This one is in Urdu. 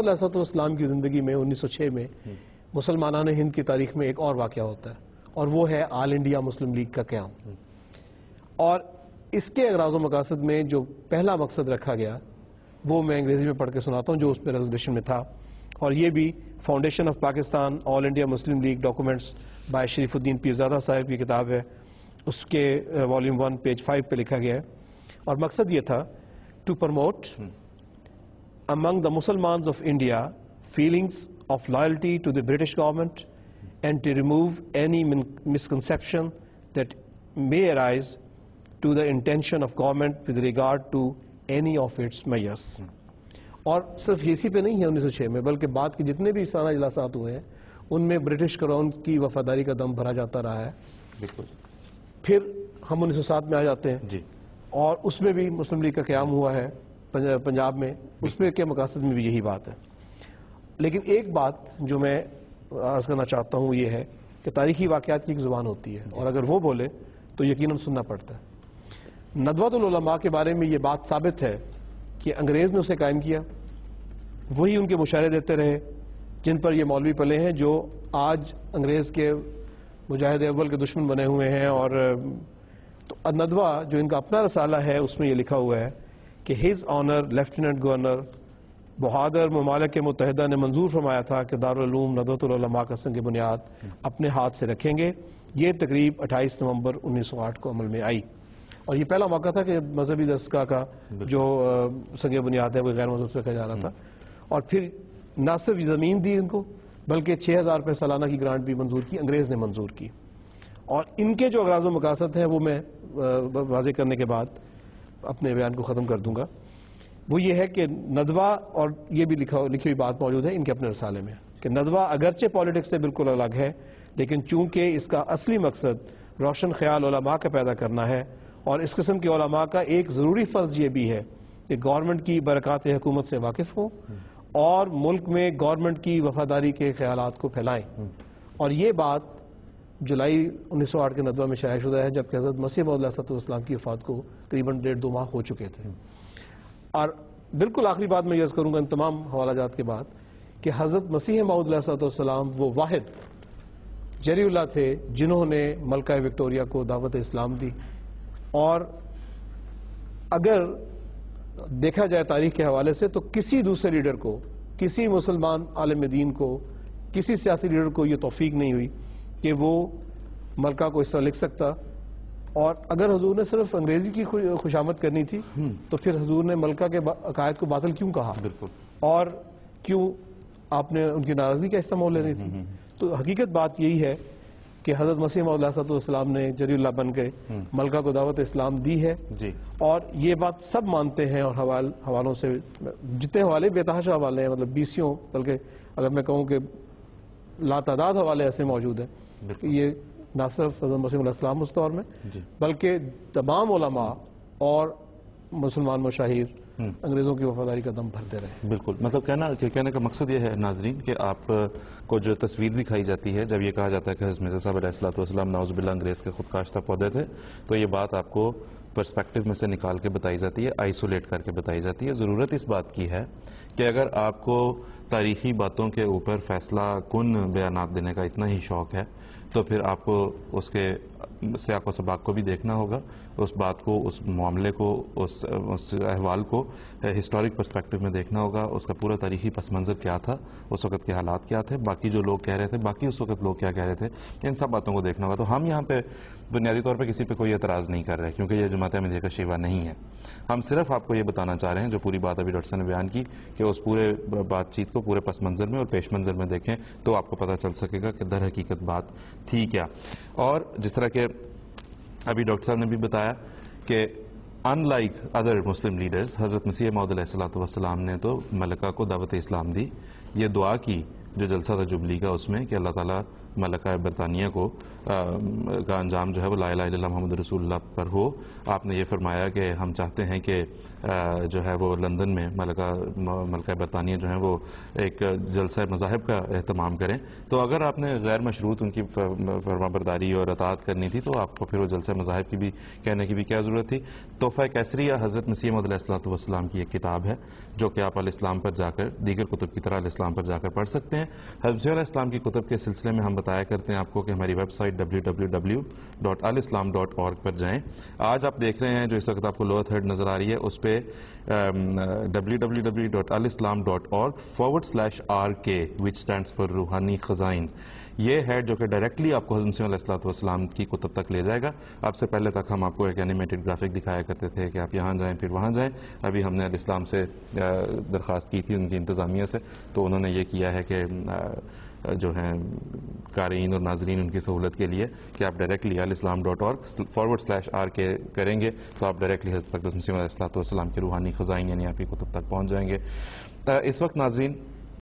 علیہ السلام کی زندگی میں 1906 میں مسلمانان ہند کی تاریخ میں ایک اور واقعہ ہوتا ہے، اور وہ ہے آل انڈیا مسلم لیگ کا قیام. اور اس کے اغراض و مقاصد میں جو پہلا مقصد رکھا گیا وہ میں انگریزی میں پڑھ کے سناتا ہوں جو اس پہ ریزولوشن میں تھا، اور یہ بھی foundation of Pakistan all India Muslim League documents by Sharifuddin Pirzada صاحب کی کتاب ہے، اس کے والیوم 1 پیج 5 پہ لکھا گیا ہے. اور مقصد یہ تھا to promote among the Muslims of India feelings of loyalty to the British government and to remove any misconception that may arise to the intention of government with regard to any of its measures. اور صرف اسی پہ نہیں ہے 1906 میں، بلکہ بعد کے جتنے بھی سالہ اجلاسات ہوئے ہیں ان میں برٹش کراؤن کی وفاداری کا دم بھرا جاتا رہا ہے. بالکل. پھر ہم 1907 میں آ جاتے ہیں جی، اور اس میں بھی مسلم لیگ کا قیام ہوا ہے پنجاب میں، اس میں کے مقاصد میں بھی یہی بات ہے. لیکن ایک بات جو میں عرض کرنا چاہتا ہوں یہ ہے کہ تاریخی واقعات کی ایک زبان ہوتی ہے، اور اگر وہ بولے تو یقیناً سننا پڑتا ہے. ندوۃ العلماء کے بارے میں یہ بات ثابت ہے کہ انگریز نے اسے قائم کیا، وہی ان کے مشاہرے دیتے رہے جن پر یہ مولوی پلے ہیں جو آج انگریز کے مجاہد اول کے دشمن بنے ہوئے ہیں. اور تو ندوہ جو ان کا اپنا رسالہ ہے اس میں یہ لکھا ہوا ہے کہ ہز آنر لیفٹیننٹ گورنر بہادر ممالک متحدہ نے منظور فرمایا تھا کہ دارالعلوم ندوۃ العلماء کا سنگ بنیاد اپنے ہاتھ سے رکھیں گے. یہ تقریب 28 نومبر 1908 کو عمل میں آئی، اور یہ پہلا موقع تھا کہ مذہبی دستگاہ کا جو سنگ بنیاد ہے وہ غیر مذہب سے رکھا جا رہا تھا. اور پھر نہ صرف زمین دی ان کو بلکہ 6000 روپے سالانہ کی گرانٹ بھی منظور کی، انگریز نے منظور کی. اور ان کے جو اغراض و مقاصد ہیں وہ میں واضح کرنے کے بعد اپنے بیان کو ختم کر دوں گا. وہ یہ ہے کہ ندوہ، اور یہ بھی لکھی ہوئی بات موجود ہے ان کے اپنے رسالے میں، کہ ندوہ اگرچہ پالیٹکس سے بالکل الگ ہے لیکن چونکہ اس کا اصلی مقصد روشن خیال علماء کا پیدا کرنا ہے، اور اس قسم کے علماء کا ایک ضروری فرض یہ بھی ہے کہ گورنمنٹ کی برکات حکومت سے واقف ہوں اور ملک میں گورنمنٹ کی وفاداری کے خیالات کو پھیلائیں. اور یہ بات جولائی 1908 کے ندوہ میں شائع شدہ ہے جبکہ حضرت مسیح موعود علیہ السلام کی وفات کو تقریباً 1.5-2 ماہ ہو چکے تھے. اور بالکل آخری بات میں یہ عرض کروں گا ان تمام حوالہ جات کے بعد کہ حضرت مسیح موعود علیہ السلام وہ واحد جری اللہ تھے جنہوں نے ملکہ وکٹوریہ کو دعوت اسلام دی. اور اگر دیکھا جائے تاریخ کے حوالے سے تو کسی دوسرے لیڈر کو، کسی مسلمان عالم دین کو، کسی سیاسی لیڈر کو یہ توفیق نہیں ہوئی کہ وہ ملکہ کو اس طرح لکھ سکتا. اور اگر حضور نے صرف انگریزی کی خوشامد کرنی تھی تو پھر حضور نے ملکہ کے عقائد کو باطل کیوں کہا؟ بالکل. اور کیوں آپ نے ان کی ناراضگی کا استعمال لینی تھی؟ تو حقیقت بات یہی ہے کہ حضرت مسیح موعود علیہ السلام نے جری اللہ بن کے ملکہ کو دعوت اسلام دی ہے جی. اور یہ بات سب مانتے ہیں، اور حوالوں سے جتنے حوالے بے تحاشا حوالے ہیں، مطلب 20 بلکہ اگر میں کہوں کہ لاتعداد حوالے ایسے موجود ہیں کہ یہ نہ صرف حضرت مسیح علیہ السلام اس دور میں بلکہ تمام علماء اور مسلمان مشاہیر انگریزوں کی وفاداری کا دم بھرتے رہے. بالکل. مطلب کہنے کا مقصد یہ ہے ناظرین کہ آپ کو جو تصویر دکھائی جاتی ہے جب یہ کہا جاتا ہے کہ حضرت مرزا صاحب علیہ السلام نعوذ باللہ انگریز کے خودکاشتہ پودے تھے، تو یہ بات آپ کو پرسپیکٹیو میں سے نکال کے بتائی جاتی ہے، آئسولیٹ کر کے بتائی جاتی ہے. ضرورت اس بات کی ہے کہ اگر آپ کو تاریخی باتوں کے اوپر فیصلہ کن بیانات دینے کا اتنا ہی شوق ہے تو پھر آپ کو اس کے سیاق و سباق کو بھی دیکھنا ہوگا، اس بات کو، اس معاملے کو، اس احوال کو ہسٹورک پرسپیکٹیو میں دیکھنا ہوگا. اس کا پورا تاریخی پس منظر کیا تھا، اس وقت کے حالات کیا تھے، باقی جو لوگ کہہ رہے تھے، باقی اس وقت لوگ کیا کہہ رہے تھے، ان سب باتوں کو دیکھنا ہوگا. تو ہم یہاں پہ بنیادی طور پہ کسی پہ کوئی اعتراض نہیں کر رہے کیونکہ یہ جماعت احمدیہ کا شیوا نہیں ہے. ہم صرف آپ کو یہ بتانا چاہ رہے ہیں جو پوری بات ابھی ڈاکٹر صاحب نے بیان کی کہ اس پورے بات چیت کو پورے پس منظر میں اور پیش منظر میں دیکھیں تو آپ کو پتہ چل سکے گا کہ در حقیقت بات تھی کیا. اور جس طرح کہ ابھی ڈاکٹر صاحب نے بھی بتایا کہ in like other Muslim leaders حضرت مسیح موعود علیہ السلام نے تو ملکہ کو دعوت اسلام دی، یہ دعا کی جو جلسہ تھا جبلی کا اس میں کہ اللہ تعالیٰ ملکہ برطانیہ کو کا انجام جو ہے وہ لا الہ الا اللہ محمد رسول اللہ پر ہو. آپ نے یہ فرمایا کہ ہم چاہتے ہیں کہ جو ہے وہ لندن میں ملکہ برطانیہ جو ہیں وہ ایک جلسہ مذاہب کا اہتمام کریں. تو اگر آپ نے غیر مشروط ان کی فرما برداری اور اطاعت کرنی تھی تو آپ کو پھر وہ جلسہ مذاہب کی بھی کہنے کی بھی کیا ضرورت تھی. تحفہ کیسریہ حضرت مسیح موعود علیہ الصلوۃ والسلام کی ایک کتاب ہے جو کہ آپ علیہ السلام پر جا کر دیگر کتب کی طرح علیہ السلام پر جا کر پڑھ سکتے ہیں. حضرت مسیح علیہ السلام کی کتب کے سلسلے میں ہم بتایا کرتے ہیں آپ کو کہ ہماری ویب سائٹ www.alislam.org پر جائیں. آج آپ دیکھ رہے ہیں جو اس وقت آپ کو لوور تھرڈ نظر آ رہی ہے اس پہ www.alislam.org/RK which stands for روحانی خزائن یہ ہے جو کہ ڈائریکٹلی آپ کو حضرت مسیح علیہ الصلوۃ والسلام کی کتب تک لے جائے گا. آپ سے پہلے تک ہم آپ کو ایک اینیمیٹڈ گرافک دکھایا کرتے تھے کہ آپ یہاں جائیں پھر وہاں جائیں. ابھی ہم نے علیہ السلام سے درخواست کی تھی ان کی انتظامیہ سے تو انہوں نے یہ کیا ہے کہ جو ہیں قارئین اور ناظرین ان کی سہولت کے لیے کہ آپ ڈائریکٹلی alislam.org/RK کریں گے تو آپ ڈائریکٹلی حضرت اقدس مسیح علیہ الصلوۃ والسلام کے روحانی خزائن یعنی آپ کی کتب تک پہنچ جائیں گے. اس وقت ناظرین